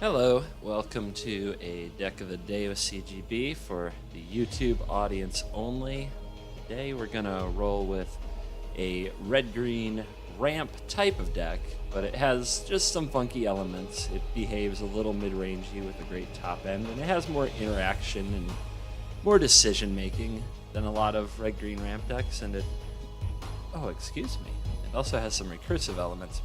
Hello, welcome to a deck of the day with CGB for the YouTube audience only. Today we're gonna roll with a red-green ramp type of deck, but it has just some funky elements. It behaves a little mid-rangey with a great top end, and it has more interaction and more decision making than a lot of red-green ramp decks, and it also has some recursive elements.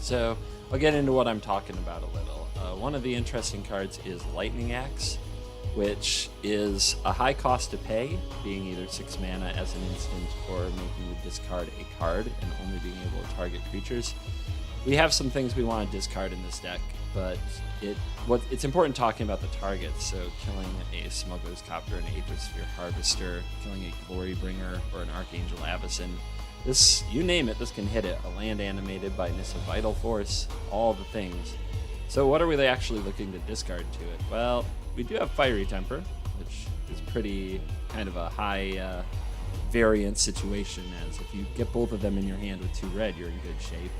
So I'll get into what I'm talking about a little. One of the interesting cards is Lightning Axe, which is a high cost to pay, being either 6 mana as an instant or making you discard a card and only being able to target creatures. We have some things we want to discard in this deck, but it's important talking about the targets. So killing a Smuggler's Copter, an Aethersphere Harvester, killing a Glorybringer or an Archangel Avacyn. This, you name it, this can hit it. A land animated by Nissa Vital Force, all the things. So what are we actually looking to discard to it? Well, we do have Fiery Temper, which is pretty kind of a high variant situation, as if you get both of them in your hand with 2 red, you're in good shape.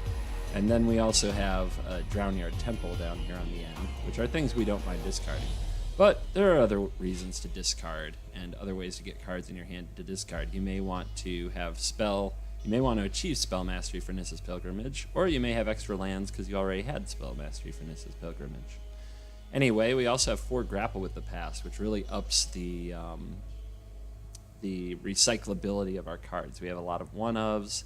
And then we also have a Drownyard Temple down here on the end, which are things we don't mind discarding. But there are other reasons to discard and other ways to get cards in your hand to discard. You may want to have You may want to achieve Spell Mastery for Nissa's Pilgrimage, or you may have extra lands because you already had Spell Mastery for Nissa's Pilgrimage. Anyway, we also have 4 Grapple with the Past, which really ups the recyclability of our cards. We have a lot of one-ofs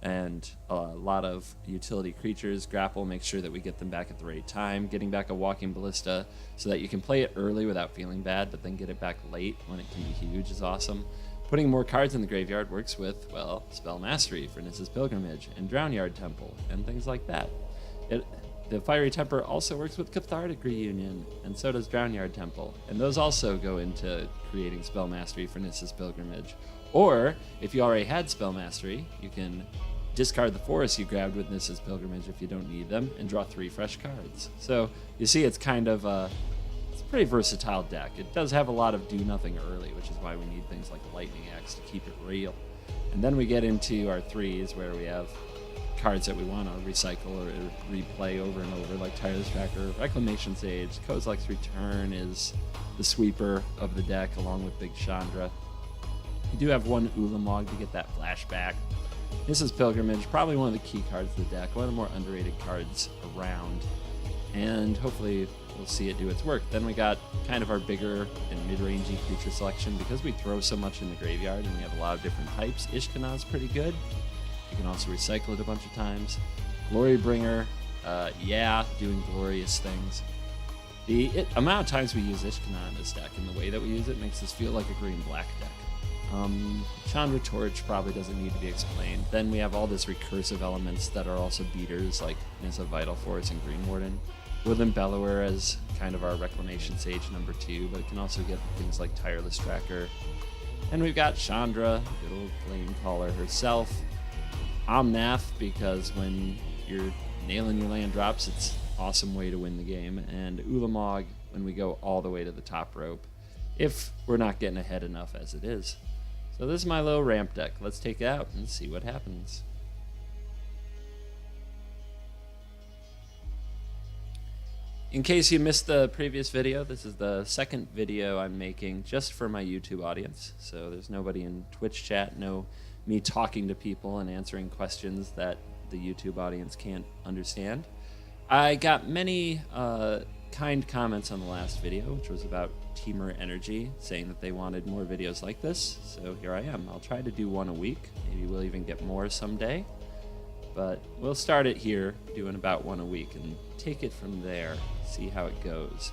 and a lot of utility creatures. Grapple makes sure that we get them back at the right time. Getting back a Walking Ballista so that you can play it early without feeling bad, but then get it back late when it can be huge is awesome. Putting more cards in the graveyard works with, well, Spell Mastery for Nissa's Pilgrimage and Drownyard Temple and things like that. The Fiery Temper also works with Cathartic Reunion, and so does Drownyard Temple, and those also go into creating Spell Mastery for Nissa's Pilgrimage. Or, if you already had Spell Mastery, you can discard the forests you grabbed with Nissa's Pilgrimage if you don't need them, and draw 3 fresh cards. So, you see it's kind of it's a pretty versatile deck. It does have a lot of do nothing early, which is why we need things like Lightning Axe to keep it real. And then we get into our 3s, where we have cards that we want to recycle or replay over and over, like Tireless Tracker, Reclamation Sage. Kozilek's Return is the sweeper of the deck, along with Big Chandra. You do have 1 ulamog to get that flashback. Nissa's Pilgrimage, probably one of the key cards of the deck, one of the more underrated cards around, and hopefully we'll see it do its work. Then we got kind of our bigger and mid-rangey creature selection. Because we throw so much in the graveyard and we have a lot of different types, Ishkana is pretty good. You can also recycle it a bunch of times. Glorybringer, doing glorious things. The amount of times we use Ishkana in this deck and the way that we use it makes us feel like a green-black deck. Chandra Torch probably doesn't need to be explained. Then we have all this recursive elements that are also beaters, like Nissa Vital Force and Greenwarden. Woodland Bellower as kind of our Reclamation Sage number 2, but it can also get things like Tireless Tracker. And we've got Chandra, good old flamecaller herself. Omnath, because when you're nailing your land drops, it's an awesome way to win the game. And ulamog when we go all the way to the top rope, if we're not getting ahead enough as it is. So this is my little ramp deck. Let's take it out and see what happens. In case you missed the previous video, this is the second video I'm making just for my YouTube audience. So there's nobody in Twitch chat, no me talking to people and answering questions that the YouTube audience can't understand. I got many kind comments on the last video, which was about Teamer Energy, saying that they wanted more videos like this. So here I am. I'll try to do 1 a week. Maybe we'll even get more someday. But we'll start it here, doing about 1 a week, and take it from there, see how it goes.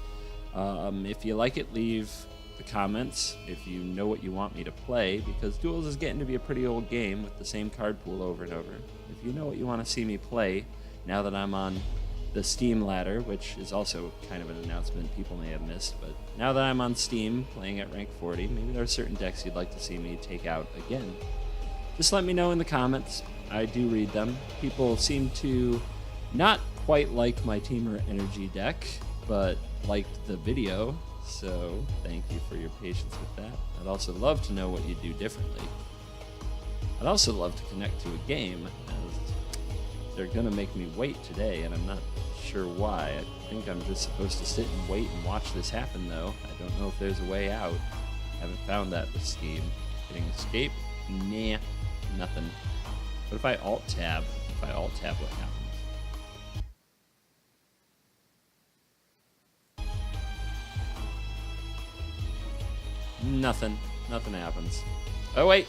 If you like it, leave the comments if you know what you want me to play, because Duels is getting to be a pretty old game with the same card pool over and over. If you know what you want to see me play, now that I'm on the Steam ladder, which is also kind of an announcement people may have missed, but now that I'm on Steam, playing at rank 40, maybe there are certain decks you'd like to see me take out again. Just let me know in the comments. I do read them. People seem to not quite like my Teamer Energy deck, but liked the video, so thank you for your patience with that. I'd also love to know what you do differently. I'd also love to connect to a game, as they're gonna make me wait today, and I'm not sure why. I think I'm just supposed to sit and wait and watch this happen, though. I don't know if there's a way out. Haven't found that with Steam. Hitting escape? Nah, nothing. What if I alt-tab? If I alt-tab, what happens? Nothing. Nothing happens. Oh, wait.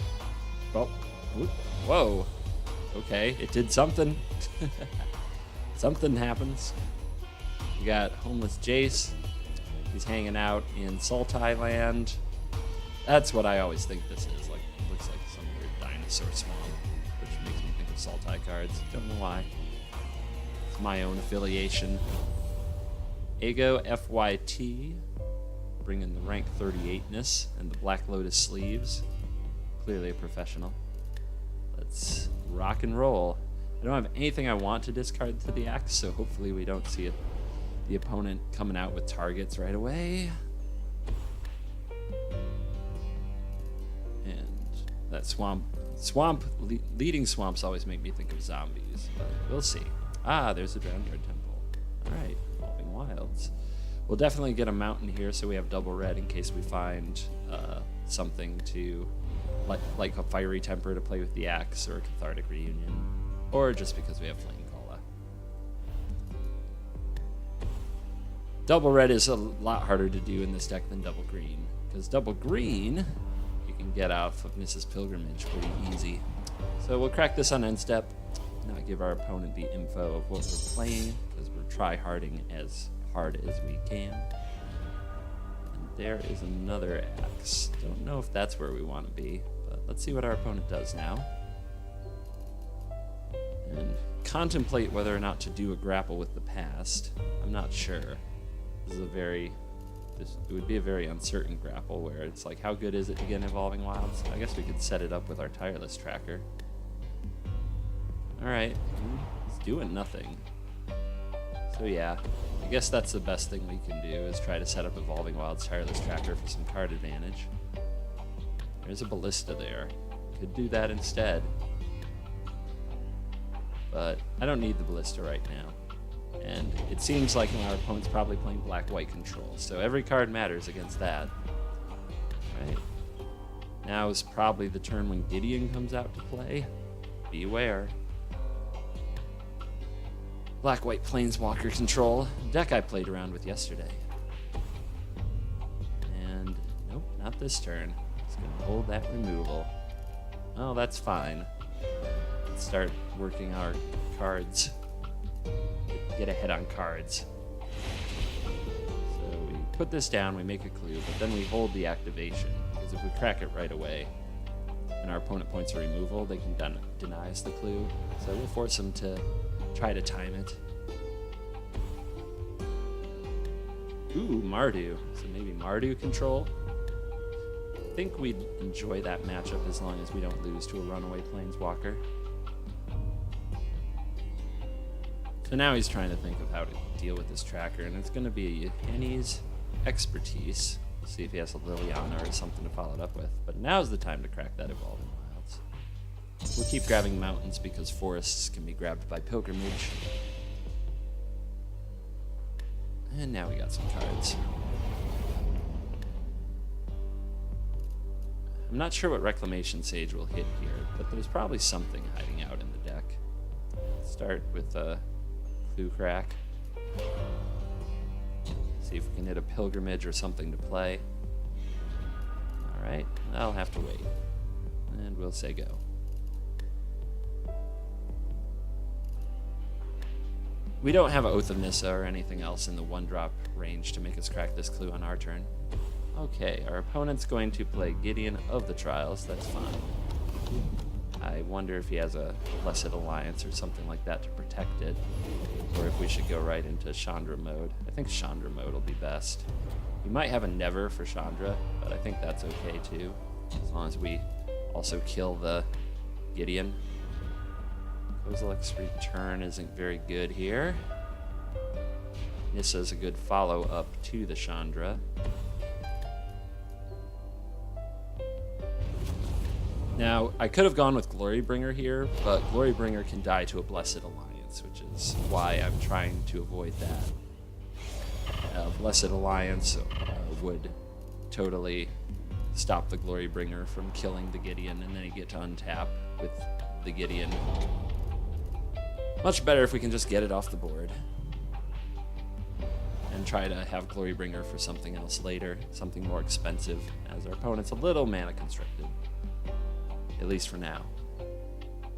Well, whoa. Okay, it did something. Something happens. We got homeless Jace. He's hanging out in Sultai land. That's what I always think this is. Like, it looks like some weird dinosaur swamp, which makes me think of Sultai cards. Don't know why. It's my own affiliation. Aggro FYT, bringing the rank 38ness and the Black Lotus sleeves. Clearly a professional. Let's rock and roll. I don't have anything I want to discard to the axe, so hopefully we don't see the opponent coming out with targets right away. And that leading swamps always make me think of zombies, but we'll see. Ah, there's a drownyard temple. All right, Evolving Wilds. We'll definitely get a mountain here so we have double red in case we find something to, like a fiery temper to play with the axe, or a cathartic reunion, or just because we have flamecaller. Double red is a lot harder to do in this deck than double green, because double green you can get out of Nissa's Pilgrimage pretty easy. So we'll crack this on end step, not give our opponent the info of what we're playing, because we're try-harding as hard as we can. And there is another axe. Don't know if that's where we want to be, but let's see what our opponent does now. And contemplate whether or not to do a grapple with the past. I'm not sure. It would be a very uncertain grapple where it's like, how good is it to get Evolving Wilds? I guess we could set it up with our tireless tracker. Alright, he's doing nothing. So yeah, I guess that's the best thing we can do, is try to set up Evolving Wilds tireless tracker for some card advantage. There's a ballista there. Could do that instead. But I don't need the ballista right now. And it seems like our opponent's probably playing black-white control, so every card matters against that. Right? Now is probably the turn when Gideon comes out to play. Beware. Black-white planeswalker control, deck I played around with yesterday. And nope, not this turn. It's gonna hold that removal. Oh, that's fine. Let's start working our cards. Get ahead on cards. So we put this down, we make a clue, but then we hold the activation, because if we crack it right away and our opponent points a removal, they can deny us the clue. So we'll force them to try to time it. Ooh, Mardu. So maybe Mardu control. I think we'd enjoy that matchup as long as we don't lose to a runaway planeswalker. So now he's trying to think of how to deal with this tracker, and it's going to be Henny's expertise. We'll see if he has a Liliana or something to follow it up with. But now's the time to crack that Evolving Wilds. We'll keep grabbing mountains because forests can be grabbed by pilgrimage. And now we got some cards. I'm not sure what Reclamation Sage will hit here, but there's probably something hiding out in the deck. Let's start with Clue Crack. See if we can hit a pilgrimage or something to play. Alright, I'll have to wait. And we'll say go. We don't have Oath of Nissa or anything else in the 1-drop range to make us crack this clue on our turn. Okay, our opponent's going to play Gideon of the Trials. That's fine. I wonder if he has a Blessed Alliance or something like that to protect it, or if we should go right into Chandra mode. I think Chandra mode will be best. We might have a Never for Chandra, but I think that's okay too, as long as we also kill the Gideon. Kozilek's Return isn't very good here. Nissa's a good follow-up to the Chandra. Now, I could have gone with Glorybringer here, but Glorybringer can die to a Blessed Alliance, Alliance, which is why I'm trying to avoid that. Blessed Alliance would totally stop the Glorybringer from killing the Gideon, and then you get to untap with the Gideon. Much better if we can just get it off the board and try to have Glorybringer for something else later, something more expensive, as our opponent's a little mana constricted, at least for now.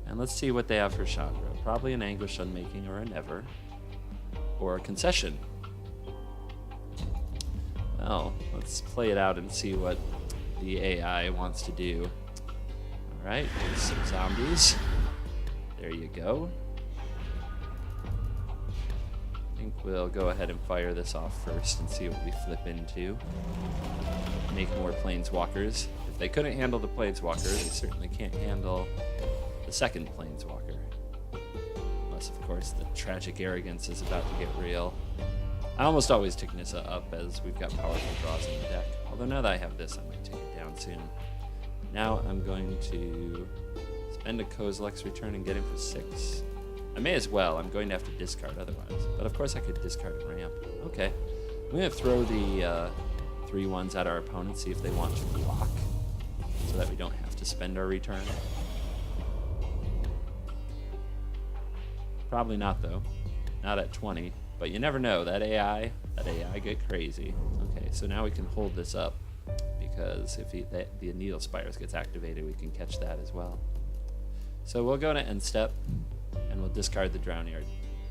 And let's see what they have for Chandra. Probably an Anguish Unmaking or a Never, or a Concession. Well, let's play it out and see what the AI wants to do. Alright, here's some zombies. There you go. I think we'll go ahead and fire this off first and see what we flip into. Make more planeswalkers. If they couldn't handle the planeswalker, they certainly can't handle the second planeswalker. Unless, of course, the tragic arrogance is about to get real. I almost always take Nissa up as we've got powerful draws in the deck. Although now that I have this, I might take it down soon. Now I'm going to spend a kozilek's return and get him for 6. I may as well. I'm going to have to discard otherwise. But of course I could discard a ramp. Okay. I'm going to throw the 3/1s at our opponent, see if they want to block, so that we don't have to spend our return. Probably not, though. Not at 20. But you never know. That AI get crazy. Okay, so now we can hold this up, because if the Needle Spires gets activated, we can catch that as well. So we'll go to end step, and we'll discard the drownyard.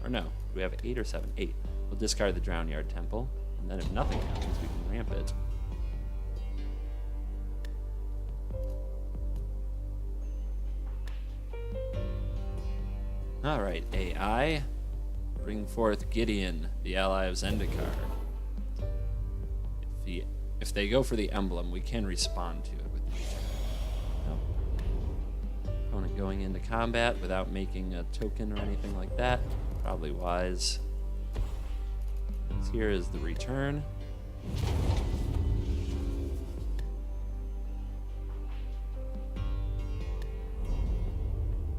Or no, we have 8 or 7? 8. We'll discard the drownyard temple, and then if nothing happens, we can ramp it. Alright, AI. Bring forth Gideon, the ally of Zendikar. If they go for the emblem, we can respond to it with the return. No. Opponent going into combat without making a token or anything like that. Probably wise. Here is the return.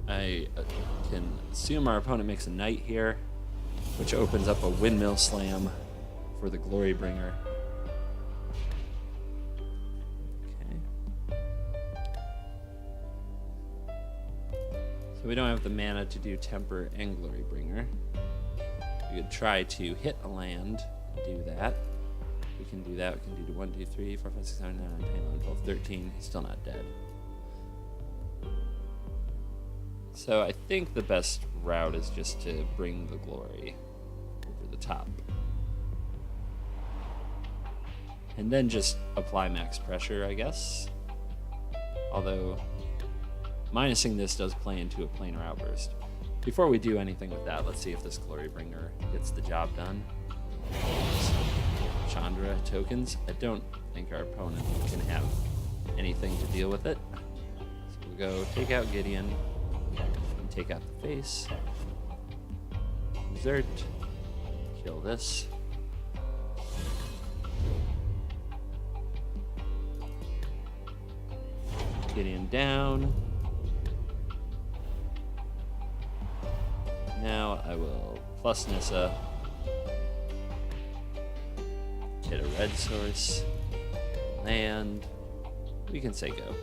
I can assume our opponent makes a knight here, which opens up a windmill slam for the Glorybringer. Okay. So we don't have the mana to do Temper and Glorybringer. We could try to hit a land and do that. We can do that. We can do 1, 2, 3, 4, 5, 6, 7, 8, 9, 10, 11, 12, 13. He's still not dead. So I think the best route is just to bring the glory over the top. And then just apply max pressure, I guess. Although, minusing this does play into a planar outburst. Before we do anything with that, let's see if this Glorybringer gets the job done. Chandra tokens. I don't think our opponent can have anything to deal with it. So we'll go take out Gideon. And take out the face. Desert. Kill this. Gideon down. Now I will plus Nissa. Hit a red source. Land. We can say go.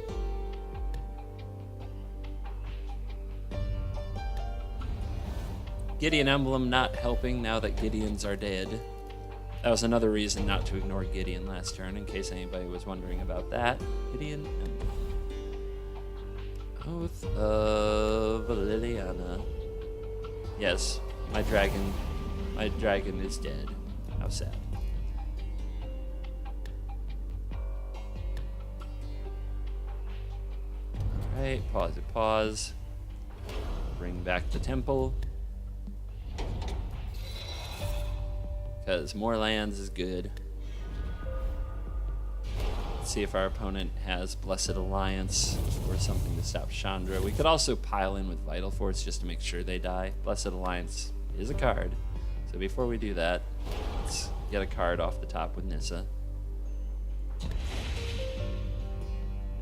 Gideon emblem not helping now that Gideons are dead. That was another reason not to ignore Gideon last turn, in case anybody was wondering about that. Gideon emblem. Oath of Liliana. Yes, my dragon is dead. How sad. Alright, pause. Bring back the temple. Because more lands is good. Let's see if our opponent has Blessed Alliance or something to stop Chandra. We could also pile in with Vital Force just to make sure they die. Blessed Alliance is a card. So before we do that, let's get a card off the top with Nissa.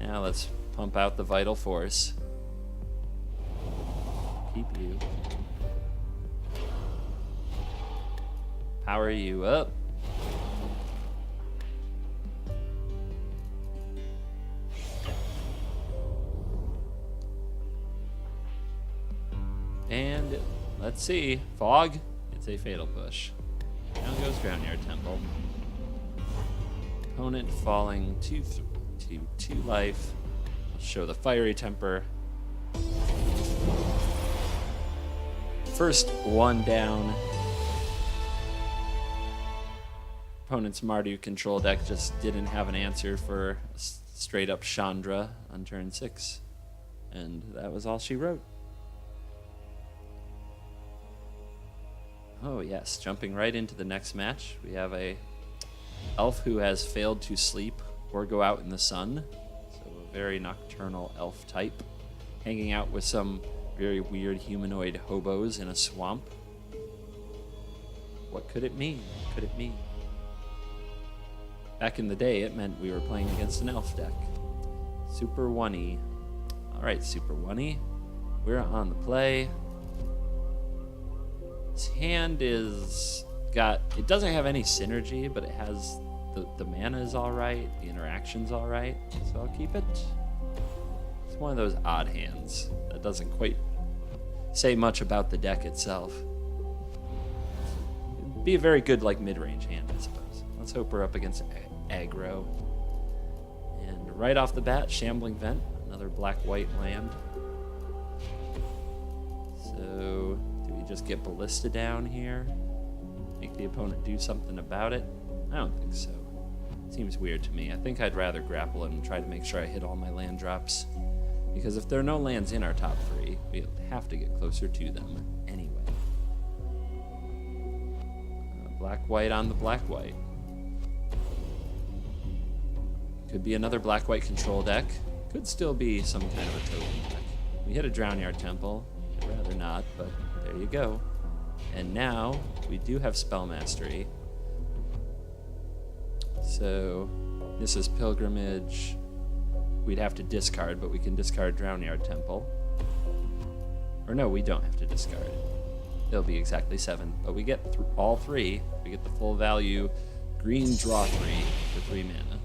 Now let's pump out the Vital Force. Keep you. power you up. And let's see. Fog. It's a fatal push. Down goes Drownyard Temple. Opponent falling to 2 life. I'll show the fiery temper. First one down. Opponent's Mardu control deck just didn't have an answer for straight up Chandra on turn 6. And that was all she wrote. Oh yes, jumping right into the next match, we have a elf who has failed to sleep or go out in the sun. So a very nocturnal elf type, hanging out with some very weird humanoid hobos in a swamp. What could it mean? What could it mean? Back in the day, it meant we were playing against an elf deck. Super 1E. Alright, Super 1E. We're on the play. His hand is it doesn't have any synergy, but it has the mana is alright, the interaction's alright, so I'll keep it. It's one of those odd hands that doesn't quite say much about the deck itself. It'd be a very good mid-range hand, I suppose. Let's hope we're up against Aggro. And right off the bat, Shambling Vent, another black-white land. So do we just get ballista down here? Make the opponent do something about it? I don't think so. Seems weird to me. I think I'd rather grapple and try to make sure I hit all my land drops. Because if there are no lands in our top 3, we'll have to get closer to them anyway. Black-white on the black-white. Could be another black-white control deck. Could still be some kind of a token deck. We hit a Drownyard Temple. I'd rather not, but there you go. And now we do have spell mastery. So this is Pilgrimage. We'd have to discard, but we can discard Drownyard Temple. Or no, we don't have to discard. It'll be exactly 7, but we get all 3. We get the full value green draw 3 for 3 mana.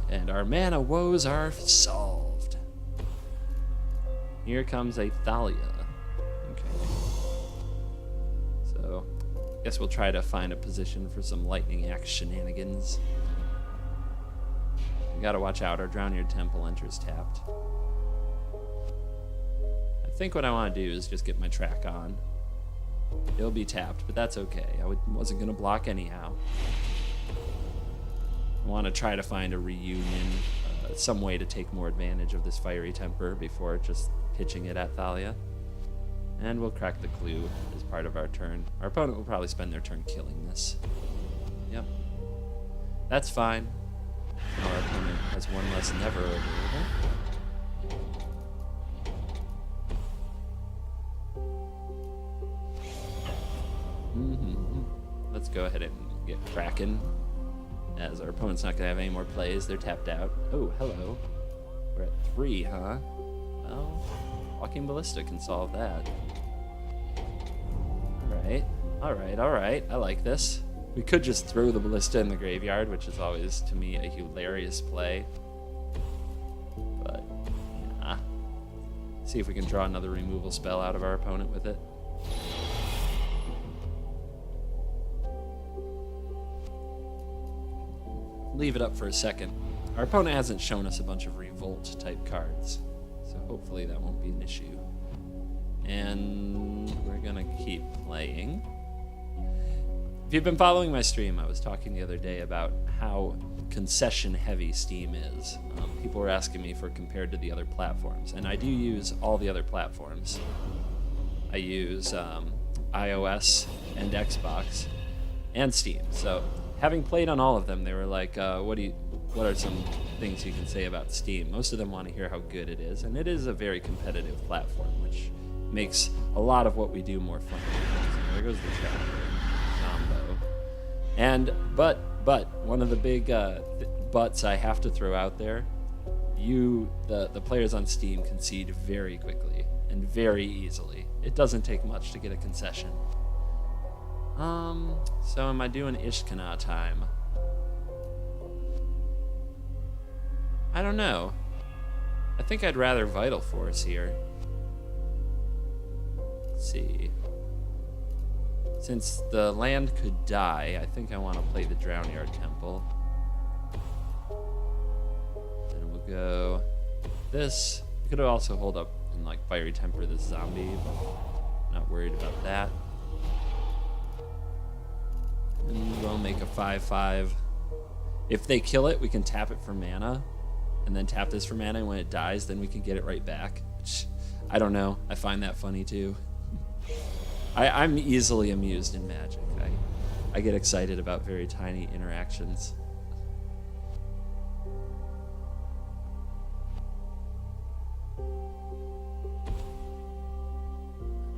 And our mana woes are solved. Here comes a Thalia. Okay. So, I guess we'll try to find a position for some lightning axe shenanigans. We gotta watch out, our Drownyard Temple enters tapped. I think what I want to do is just get my track on. It'll be tapped, but that's okay. I wasn't gonna block anyhow. I want to try to find a reunion, some way to take more advantage of this fiery temper before just pitching it at Thalia. And we'll crack the clue as part of our turn. Our opponent will probably spend their turn killing this. Yep. That's fine. Now our opponent has one less never available. Let's go ahead and get cracking. As our opponent's not going to have any more plays, they're tapped out. Oh, hello. We're at 3, huh? Well, Walking Ballista can solve that. Alright. I like this. We could just throw the Ballista in the graveyard, which is always, to me, a hilarious play. But, yeah. See if we can draw another removal spell out of our opponent with it. Leave it up for a second. Our opponent hasn't shown us a bunch of revolt type cards, so hopefully that won't be an issue. And we're gonna keep playing. If you've been following my stream, I was talking the other day about how concession heavy Steam is. People were asking me for compared to the other platforms, and I do use all the other platforms. I use iOS and Xbox and Steam. So having played on all of them, they were like, what are some things you can say about Steam? Most of them want to hear how good it is, and it is a very competitive platform, which makes a lot of what we do more fun. So there goes the combo. And but one of the big buts I have to throw out there, the players on Steam concede very quickly. and very easily. It doesn't take much to get a concession. So am I doing ishkana time? I don't know. I think I'd rather vital force here. Let's see. Since the land could die, I think I want to play the drownyard temple. Then we'll go this. I could also hold up and like fiery temper this zombie, but not worried about that. And we'll make a 5/5. If they kill it, we can tap it for mana, and then tap this for mana, and when it dies, then we can get it right back. Which, I don't know. I find that funny too. I'm easily amused in Magic. I get excited about very tiny interactions.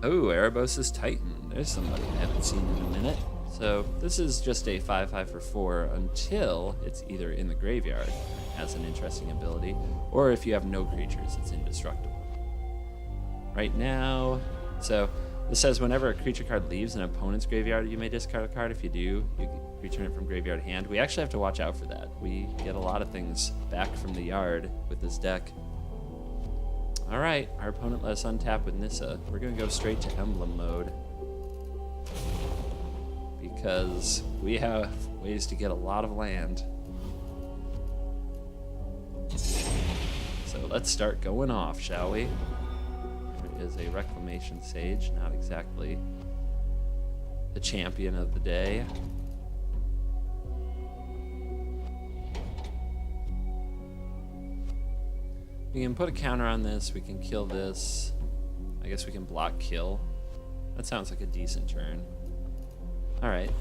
Oh, Erebos' Titan. There's somebody I haven't seen in a minute. So this is just a 5/5 for 4 until it's either in the graveyard, has an interesting ability, or if you have no creatures, it's indestructible. Right now, so this says whenever a creature card leaves an opponent's graveyard, you may discard a card. If you do, you return it from graveyard hand. We actually have to watch out for that. We get a lot of things back from the yard with this deck. All right, our opponent let us untap with Nissa. We're going to go straight to emblem mode because we have ways to get a lot of land. So let's start going off, shall we? There is a reclamation sage, not exactly the champion of the day. We can put a counter on this, we can kill this. I guess we can block kill. That sounds like a decent turn. Alright.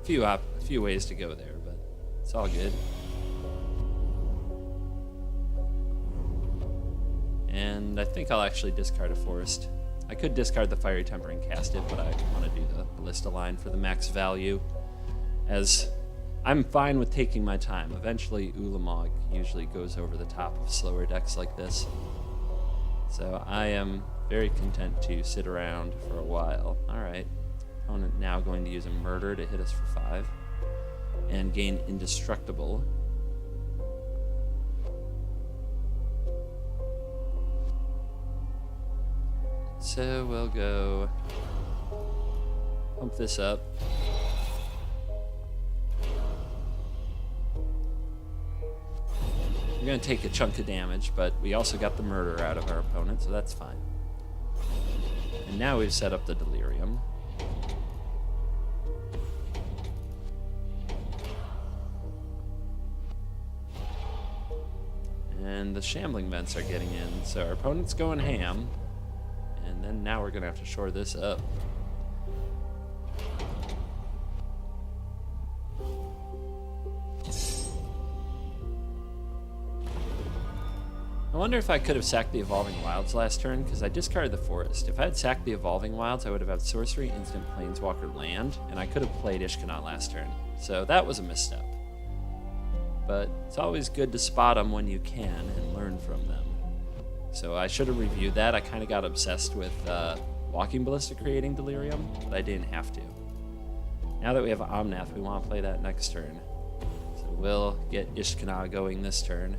A few ways to go there, but it's all good. And I think I'll actually discard a forest. I could discard the fiery temper and cast it, but I want to do the ballista line for the max value, as I'm fine with taking my time. Eventually, ulamog usually goes over the top of slower decks like this. So I am very content to sit around for a while. Alright, opponent now going to use a murder to hit us for 5 and gain indestructible. So we'll go pump this up. We're going to take a chunk of damage, but we also got the murder out of our opponent, so that's fine. And now we've set up the delirium. And the shambling vents are getting in, so our opponent's going ham. And then now we're going to have to shore this up. I wonder if I could have sacked the Evolving Wilds last turn, because I discarded the Forest. If I had sacked the Evolving Wilds, I would have had Sorcery, Instant Planeswalker, Land, and I could have played Ishkana last turn. So that was a misstep. But it's always good to spot them when you can and learn from them. So I should have reviewed that. I kind of got obsessed with Walking Ballista creating Delirium, but I didn't have to. Now that we have Omnath, we want to play that next turn. So we'll get Ishkana going this turn.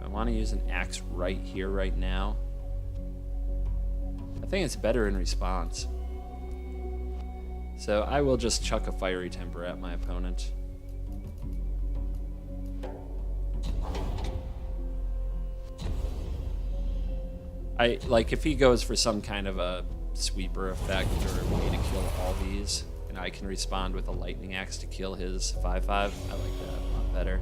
I want to use an axe right here, right now. I think it's better in response. So I will just chuck a fiery temper at my opponent. If he goes for some kind of a sweeper effect or a way to kill all these, and I can respond with a lightning axe to kill his 5/5, I like that a lot better,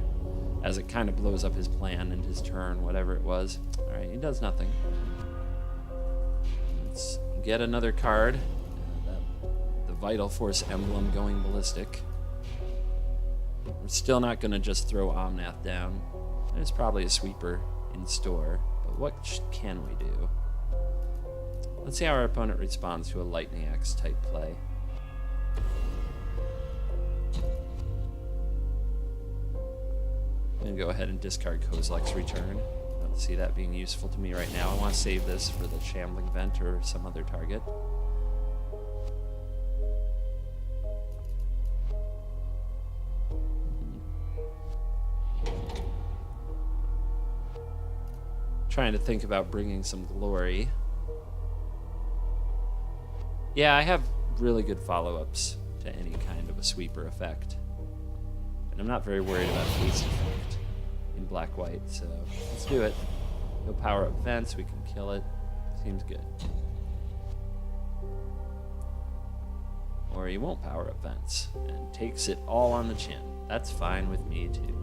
as it kind of blows up his plan and his turn, whatever it was. Alright, he does nothing. Let's get another card. The Vital Force emblem going ballistic. We're still not going to just throw Omnath down. There's probably a sweeper in store, but what can we do? Let's see how our opponent responds to a lightning axe type play. I'm going to go ahead and discard Kozilek's Return. I don't see that being useful to me right now. I want to save this for the Shambling Vent or some other target. Trying to think about bringing some glory. Yeah, I have really good follow-ups to any kind of a sweeper effect. And I'm not very worried about haste effect in black-white, so let's do it. He'll power up vents, we can kill it. Seems good. Or he won't power up vents and takes it all on the chin. That's fine with me too.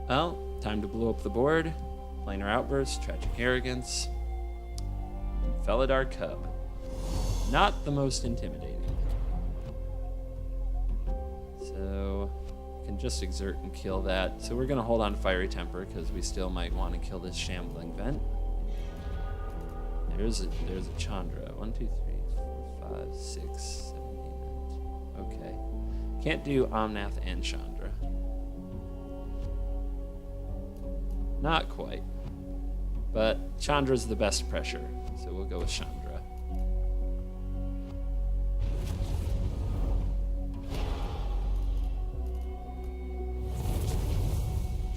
Well, time to blow up the board. Planar Outburst, Tragic Arrogance, Felidar Cub. Not the most intimidating. So, we can just exert and kill that. So we're going to hold on to Fiery Temper because we still might want to kill this Shambling Vent. There's a Chandra. 1, 2, 3, 4, 5, 6, 7, 8, 9, 10. Okay. Can't do Omnath and Chandra. Not quite. But Chandra's the best pressure, so we'll go with Chandra.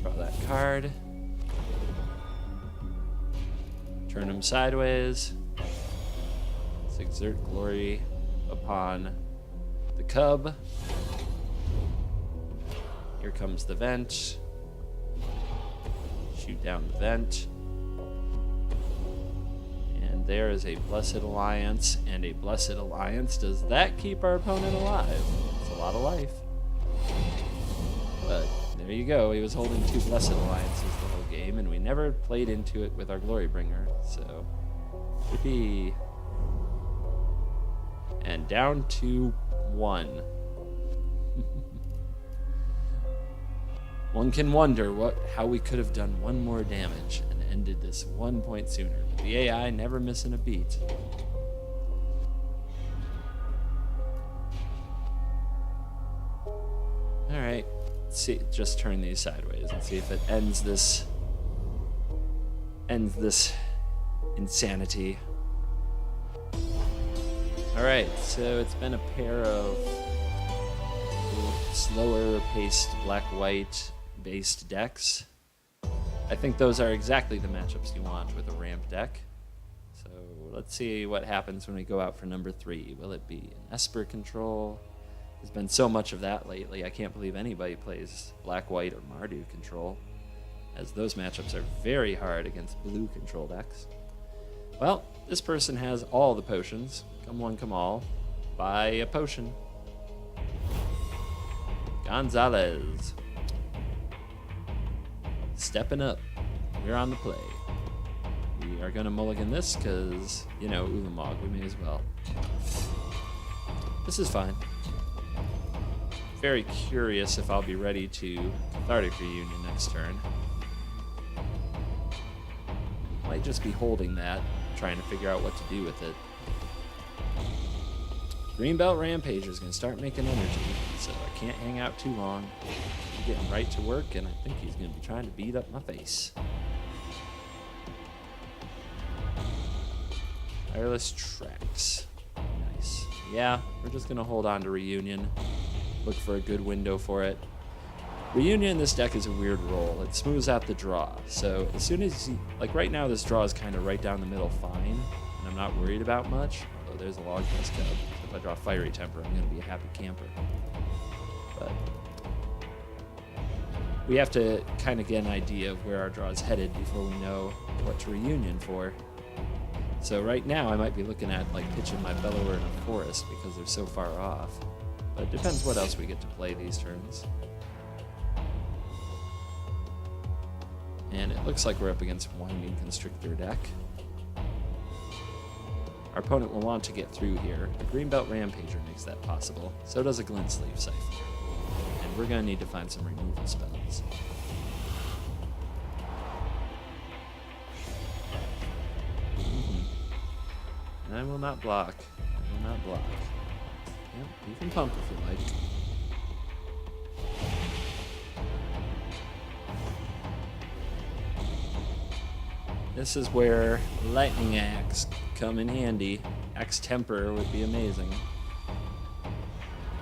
Draw that card. Turn him sideways. Let's exert glory upon the cub. Here comes the vent. Shoot down the vent. And there is a Blessed Alliance and a Blessed Alliance. Does that keep our opponent alive? It's a lot of life. But there you go. He was holding 2 Blessed Alliances the whole game, and we never played into it with our Glorybringer. So, yippee. And down to 1. One can wonder how we could have done 1 more damage and ended this 1 point sooner. But the AI never missing a beat. Alright, let's see, just turn these sideways and see if it ends this insanity. Alright, so it's been a pair of slower paced black-white based decks. I think those are exactly the matchups you want with a ramp deck. So let's see what happens when we go out for number 3. Will it be an Esper control? There's been so much of that lately. I can't believe anybody plays black-white or Mardu control, as those matchups are very hard against blue control decks. Well, this person has all the potions. Come one, come all. Buy a potion. Gonzalez. Stepping up. We're on the play. We are going to mulligan this because, you know, ulamog. We may as well. This is fine. Very curious if I'll be ready to Cathartic Reunion next turn. Might just be holding that, trying to figure out what to do with it. Greenbelt Rampager is going to start making energy, so I can't hang out too long. I'm getting right to work, and I think he's going to be trying to beat up my face. Tireless tracks. Nice. Yeah, we're just going to hold on to Reunion. Look for a good window for it. Reunion in this deck is a weird roll. It smooths out the draw. So as soon as you, like right now, this draw is kind of right down the middle fine, and I'm not worried about much. Although there's a log nest cub. If I draw Fiery Temper, I'm going to be a happy camper. But we have to kind of get an idea of where our draw is headed before we know what to Reunion for. So right now, I might be looking at like pitching my bellower in a forest because they're so far off. But it depends what else we get to play these turns. And it looks like we're up against Winding Constrictor deck. our opponent will want to get through here. A Greenbelt Rampager makes that possible. So does a Glint Sleeve Siphon. And we're going to need to find some removal spells. And I will not block. I will not block. Yep, you can pump if you like. This is where Lightning Axe come in handy. Axe Temper would be amazing.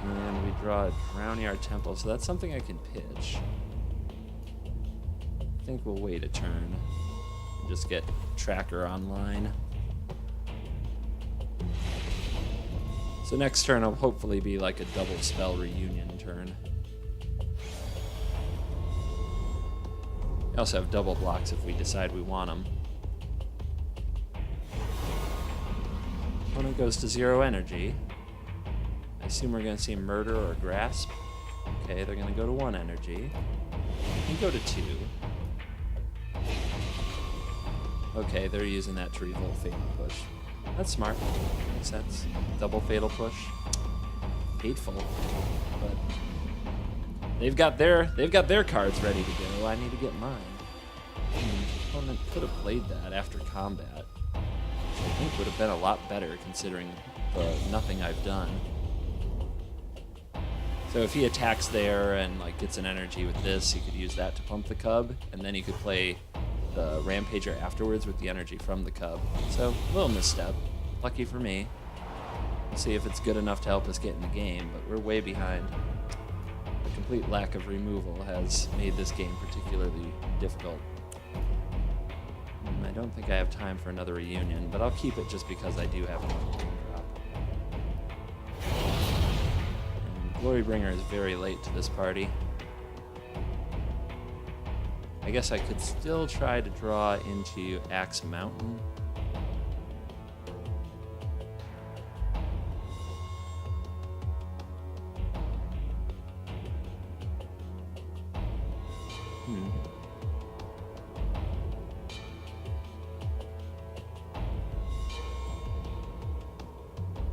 And we draw a Drownyard Temple, so that's something I can pitch. I think we'll wait a turn. Just get Tracker online. So next turn will hopefully be like a double spell reunion turn. We also have double blocks if we decide we want them. Opponent goes to 0 energy. I assume we're going to see Murder or Grasp. Okay, they're going to go to 1 energy. And go to 2. Okay, they're using that to revolt Fatal Push. That's smart. Makes sense. Double Fatal Push. Hateful. But they've got their cards ready to go. I need to get mine. Opponent could have played that after combat. Which I think would have been a lot better considering the nothing I've done. So if he attacks there and like gets an energy with this, he could use that to pump the cub, and then he could play the Rampager afterwards with the energy from the cub. So, a little misstep. Lucky for me. We'll see if it's good enough to help us get in the game, but we're way behind. The complete lack of removal has made this game particularly difficult. I don't think I have time for another reunion, but I'll keep it just because I do have another game drop. And Glorybringer is very late to this party. I guess I could still try to draw into Axe Mountain.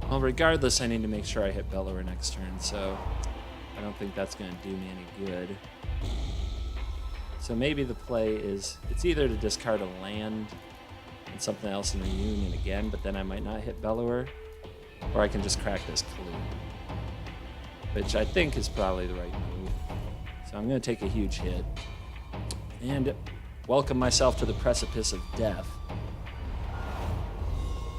Well, regardless, I need to make sure I hit Bellower next turn, so I don't think that's going to do me any good. So maybe the play is, it's either to discard a land and something else in reunion again, but then I might not hit Bellower, or I can just crack this clue, which I think is probably the right move. So I'm going to take a huge hit and welcome myself to the precipice of death.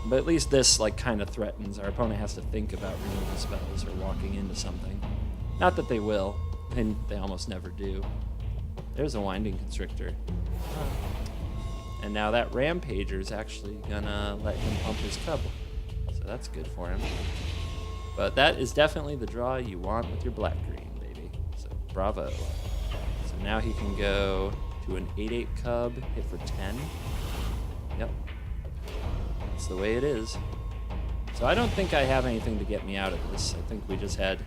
But at least this like kind of threatens. Our opponent has to think about removal spells or walking into something. Not that they will, and they almost never do. There's a Winding Constrictor. And now that Rampager is actually gonna let him pump his cub. So that's good for him. But that is definitely the draw you want with your black-green, baby. So bravo. So now he can go to an 8/8 cub, hit for 10. Yep. That's the way it is. So I don't think I have anything to get me out of this. I think we just had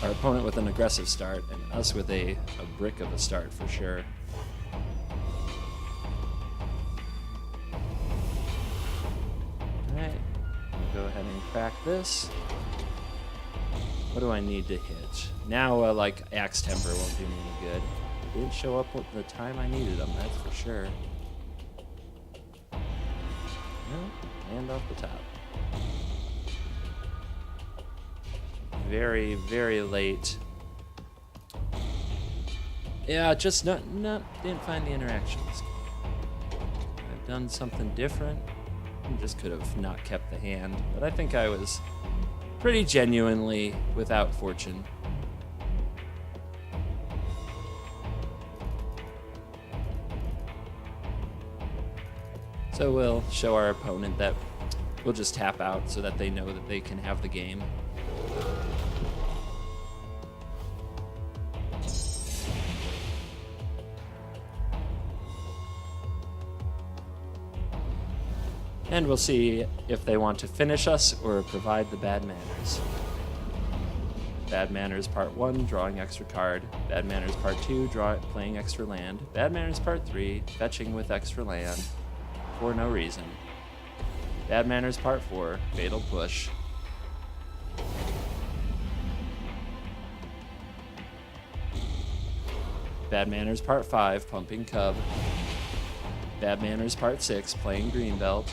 our opponent with an aggressive start and us with a brick of a start for sure. Alright, I'll go ahead and crack this. What do I need to hit? Now, like, Axe Temper won't do me any good. It didn't show up at the time I needed them, that's for sure. And off the top. Very, very late. Yeah, just didn't find the interactions. I've done something different. I just could have not kept the hand, but I think I was pretty genuinely without fortune. So we'll show our opponent that we'll just tap out so that they know that they can have the game. And we'll see if they want to finish us or provide the bad manners. Bad manners part 1, drawing extra card. Bad manners part 2, playing extra land. Bad manners part 3, fetching with extra land. For no reason. Bad Manners Part 4, Fatal Push. Bad Manners Part 5, Pumping Cub. Bad Manners Part 6, Playing Greenbelt.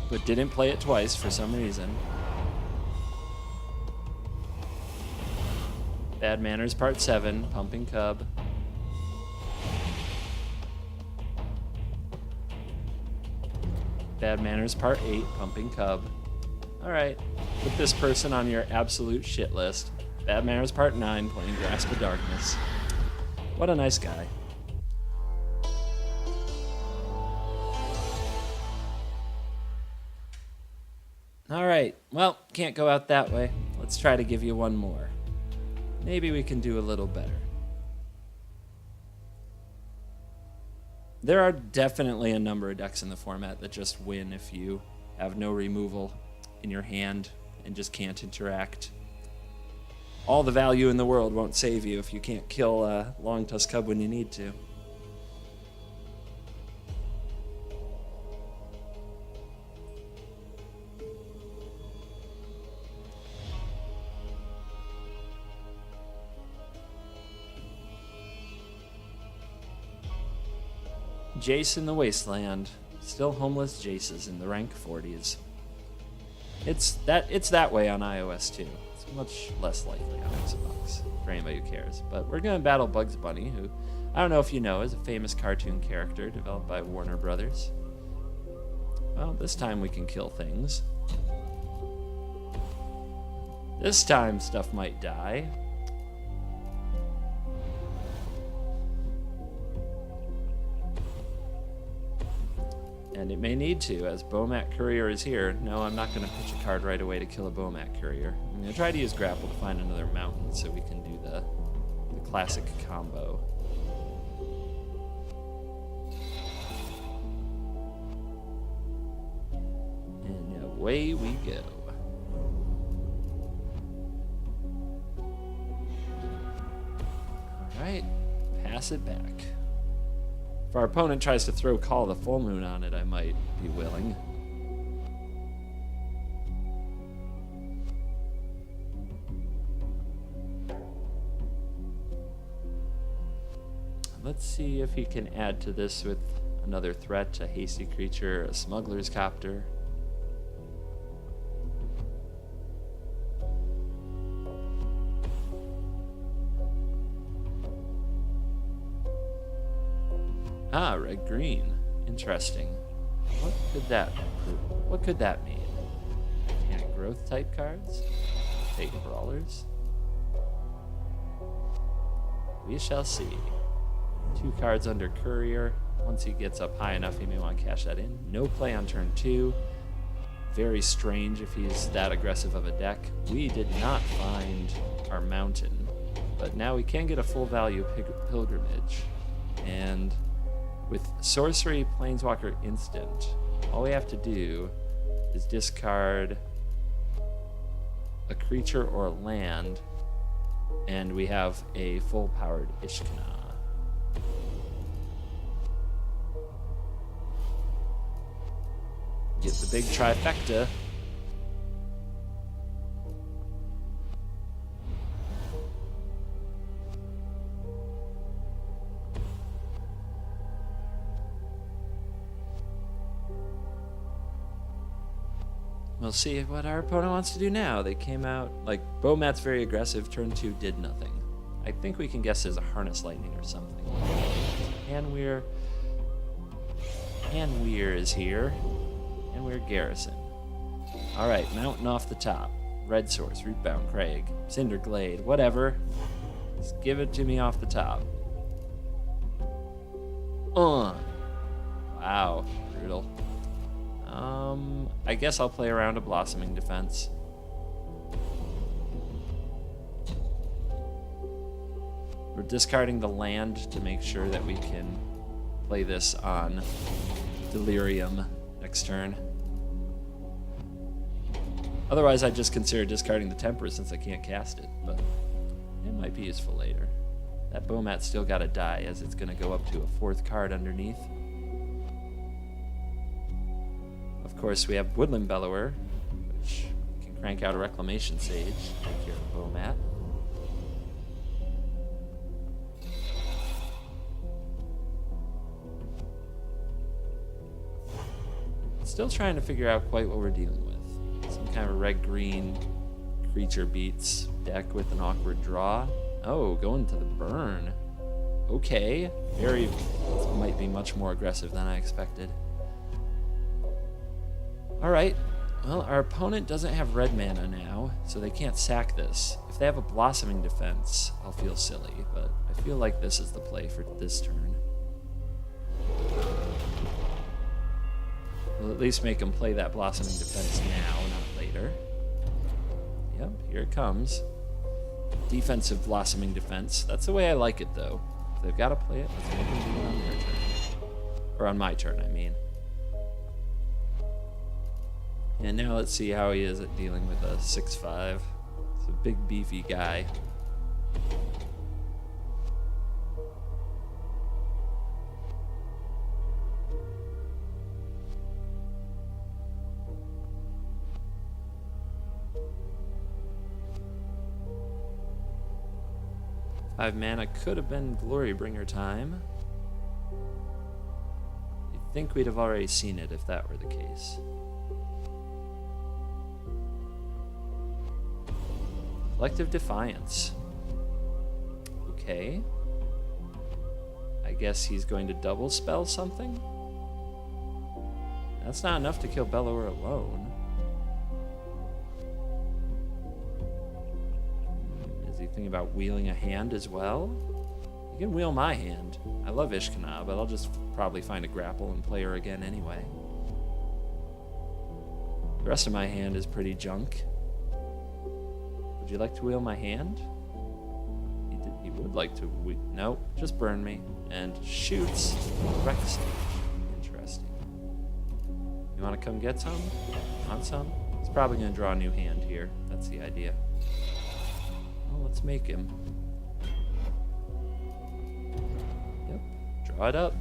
But didn't play it twice for some reason. Bad Manners Part 7, Pumping Cub. Bad Manners Part 8, Pumping Cub. Alright, put this person on your absolute shit list. Bad Manners Part 9, Playing Grasp of Darkness. What a nice guy. Alright, well, can't go out that way. Let's try to give you one more. Maybe we can do a little better. There are definitely a number of decks in the format that just win if you have no removal in your hand and just can't interact. All the value in the world won't save you if you can't kill a long-tusk cub when you need to. Jace in the Wasteland. Still homeless Jaces in the rank 40s. It's that way on iOS too. It's much less likely on Xbox for anybody who cares. But we're going to battle Bugs Bunny, who I don't know if you know is a famous cartoon character developed by Warner Brothers. Well, this time we can kill things. This time stuff might die. And it may need to, as Bomat Courier is here. No, I'm not going to pitch a card right away to kill a Bomat Courier. I'm going to try to use grapple to find another mountain so we can do the classic combo. And away we go. Alright, pass it back. If our opponent tries to throw Call of the Full Moon on it, I might be willing. Let's see if he can add to this with another threat, a hasty creature, a smuggler's copter. Ah, red-green. Interesting. What could that mean? Mechanic growth type cards? Fake brawlers? We shall see. 2 cards under Courier. Once he gets up high enough, he may want to cash that in. No play on turn 2. Very strange if he's that aggressive of a deck. We did not find our mountain, but now we can get a full value pilgrimage. And with Sorcery Planeswalker Instant, all we have to do is discard a creature or a land, and we have a full-powered Ishkana. Get the big trifecta. We'll see what our opponent wants to do now. They came out, like, Bomat's very aggressive. Turn 2 did nothing. I think we can guess there's a Harness Lightning or something. Hanweir is here. Hanweir Garrison. Alright, mountain off the top. Red source, rootbound, crag, cinder, glade, whatever. Just give it to me off the top. Wow, brutal. I guess I'll play around a Blossoming Defense. We're discarding the land to make sure that we can play this on Delirium next turn. Otherwise, I'd just consider discarding the Temper since I can't cast it, but it might be useful later. That bowmat's still got to die, as it's going to go up to a 4th card underneath. Of course, we have Woodland Bellower, which can crank out a Reclamation Sage, take care of bowmat. Still trying to figure out quite what we're dealing with. Some kind of red-green creature beats deck with an awkward draw. Oh, going to the burn. Okay. This might be much more aggressive than I expected. Alright. Well, our opponent doesn't have red mana now, so they can't sack this. If they have a blossoming defense, I'll feel silly, but I feel like this is the play for this turn. We'll at least make them play that blossoming defense now, not later. Yep, here it comes. Defensive blossoming defense. That's the way I like it, though. If they've got to play it, let's make them do it on their turn. Or on my turn, I mean. And now let's see how he is at dealing with a 6/5. It's a big, beefy guy. Five mana could have been Glorybringer time. You'd think we'd have already seen it if that were the case. Collective Defiance. Okay. I guess he's going to double spell something? That's not enough to kill Bellower alone. Is he thinking about wheeling a hand as well? You can wheel my hand. I love Ishkana, but I'll just probably find a grapple and play her again anyway. The rest of my hand is pretty junk. Would you like to wheel my hand? He would like to. Nope, just burn me. And shoots Rex. Interesting. You want to come get some? Want some? He's probably going to draw a new hand here. That's the idea. Well, let's make him. Yep, draw it up.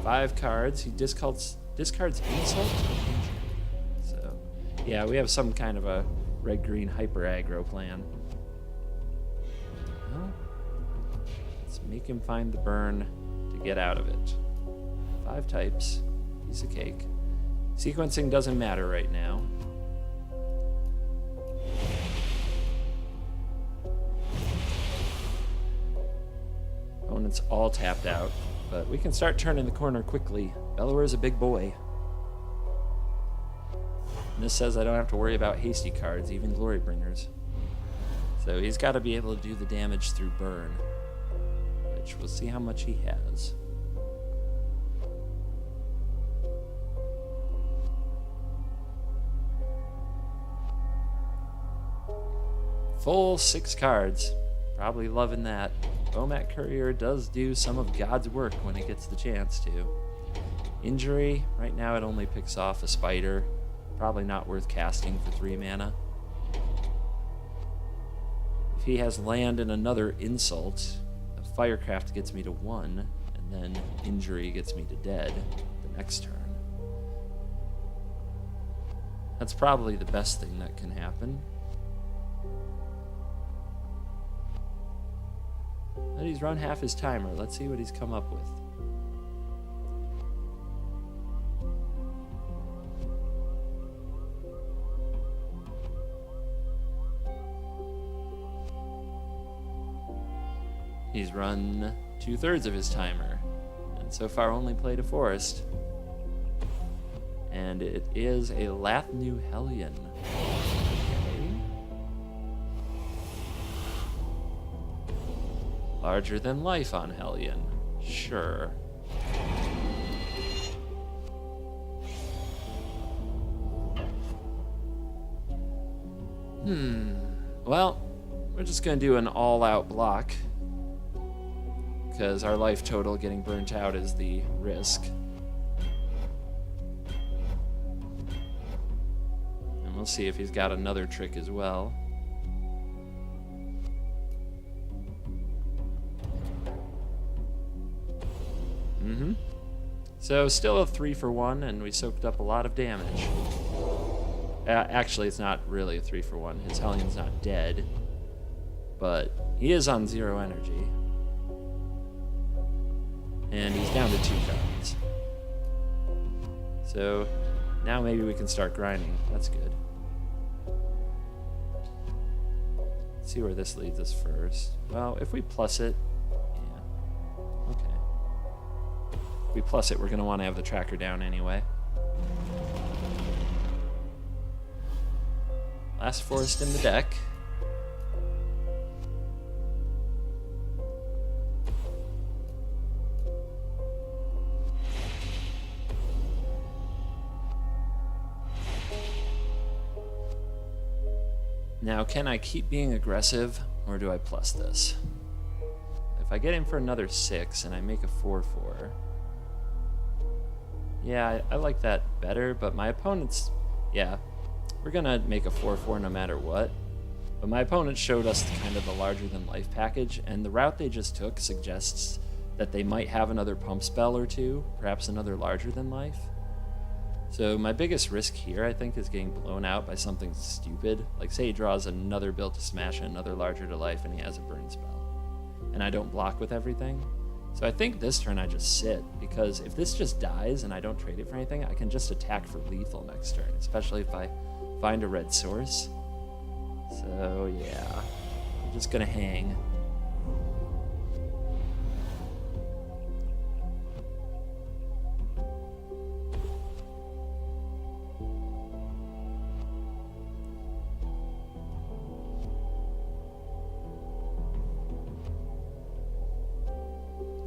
5 cards. He discards insult. Yeah, we have some kind of a red-green hyper aggro plan. Well, let's make him find the burn to get out of it. 5 types, piece of cake. Sequencing doesn't matter right now. Opponent's all tapped out, but we can start turning the corner quickly. Bellower is a big boy. And this says I don't have to worry about hasty cards, even Glorybringers. So he's got to be able to do the damage through burn, which we'll see how much he has. Full 6 cards. Probably loving that. Bowmat Courier does do some of God's work when it gets the chance to. Injury, right now it only picks off a spider. Probably not worth casting for 3 mana. If he has land and another insult, a Firecraft gets me to 1, and then Injury gets me to dead the next turn. That's probably the best thing that can happen. But he's run half his timer. Let's see what he's come up with. He's run 2/3 of his timer, and so far only played a forest. And it is a Lathnu Hellion. Okay. Larger than life on Hellion. Sure. Well, we're just gonna do an all-out block, because our life total getting burnt out is the risk. And we'll see if he's got another trick as well. So still a 3-for-1, and we soaked up a lot of damage. Actually, it's not really a 3-for-1. His Hellion's not dead, but he is on 0 energy. And he's down to 2 cards. So now maybe we can start grinding. That's good. Let's see where this leads us first. Well, if we plus it, yeah, okay. If we plus it, we're going to want to have the tracker down anyway. Last forest in the deck. Now, can I keep being aggressive, or do I plus this? If I get in for another 6 and I make a 4-4, yeah, I like that better, but my opponent's, yeah, we're gonna make a 4-4 no matter what. But my opponent showed us kind of a larger-than-life package, and the route they just took suggests that they might have another pump spell or two, perhaps another larger-than-life. So my biggest risk here, I think, is getting blown out by something stupid. Like, say he draws another build to smash and another larger to life, and he has a burn spell. And I don't block with everything. So I think this turn I just sit, because if this just dies and I don't trade it for anything, I can just attack for lethal next turn, especially if I find a red source. So yeah, I'm just gonna hang.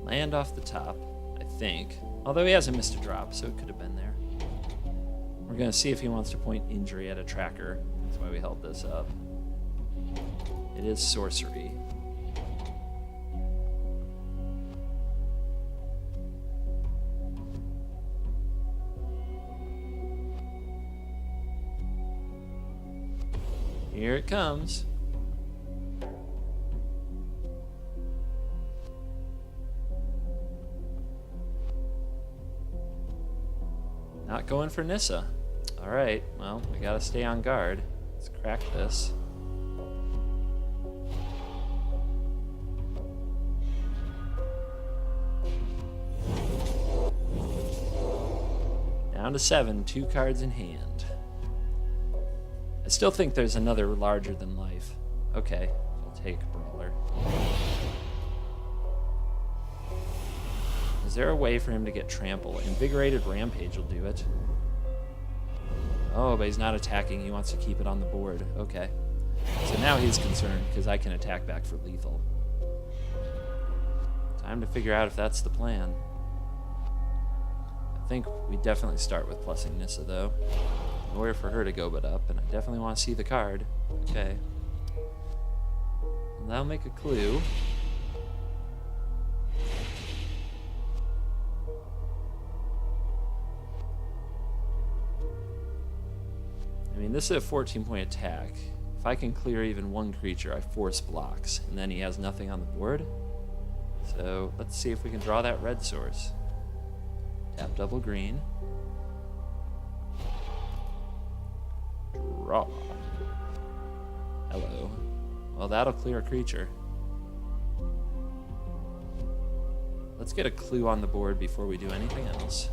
Land off the top, I think. Although he hasn't missed a drop, so it could have been there. We're going to see if he wants to point injury at a tracker. That's why we held this up. It is sorcery. Here it comes. Not going for Nissa. Alright, well, we gotta stay on guard. Let's crack this. Down to 7, 2 cards in hand. I still think there's another larger than life. Okay, I'll take Brawler. Is there a way for him to get trample? Invigorated Rampage will do it. Oh, but he's not attacking. He wants to keep it on the board. Okay. So now he's concerned, because I can attack back for lethal. Time to figure out if that's the plan. I think we definitely start with plussing Nissa, though. Nowhere for her to go but up, and I definitely want to see the card. Okay. And that'll make a clue. I mean, this is a 14-point attack. If I can clear even one creature, I force blocks, and then he has nothing on the board. So let's see if we can draw that red source. Tap double green. Draw. Hello. Well, that'll clear a creature. Let's get a clue on the board before we do anything else.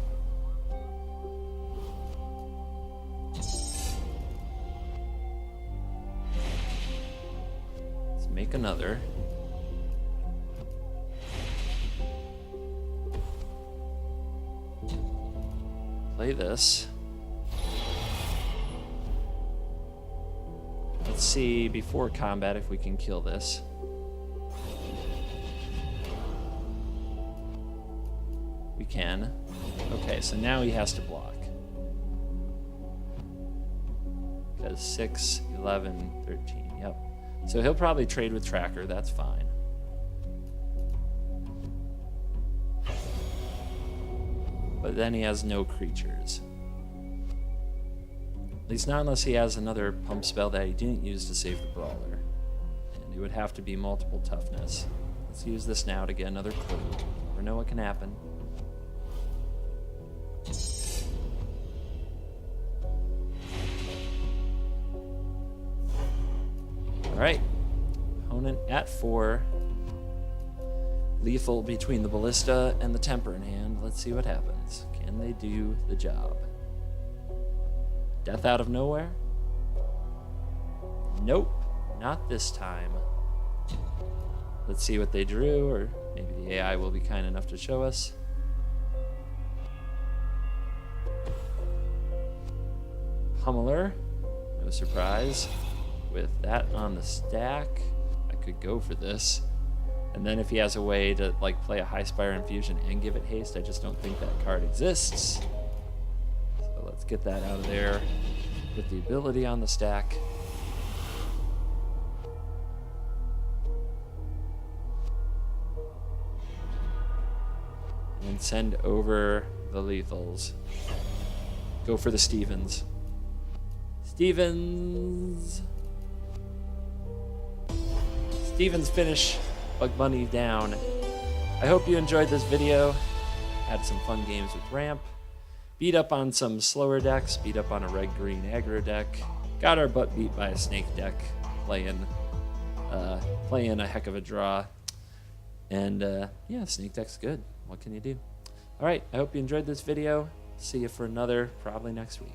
Make another. Play this. Let's see before combat if we can kill this. We can. Okay, so now he has to block. Because 6, 11, 13. Yep. So he'll probably trade with Tracker, that's fine. But then he has no creatures. At least not unless he has another pump spell that he didn't use to save the Brawler. And it would have to be multiple toughness. Let's use this now to get another clue. Never know what can happen. All right, opponent at 4. Lethal between the ballista and the temper in hand. Let's see what happens. Can they do the job? Death out of nowhere? Nope, not this time. Let's see what they drew, or maybe the AI will be kind enough to show us. Pummeler, no surprise. With that on the stack, I could go for this. And then if he has a way to like play a high spire infusion and give it haste, I just don't think that card exists. So let's get that out of there with the ability on the stack. And send over the lethals. Go for the Stevens. Stevens finish Bug Bunny down. I hope you enjoyed this video. Had some fun games with Ramp. Beat up on some slower decks. Beat up on a red-green aggro deck. Got our butt beat by a snake deck. Playing a heck of a draw. And yeah, snake deck's good. What can you do? All right, I hope you enjoyed this video. See you for another probably next week.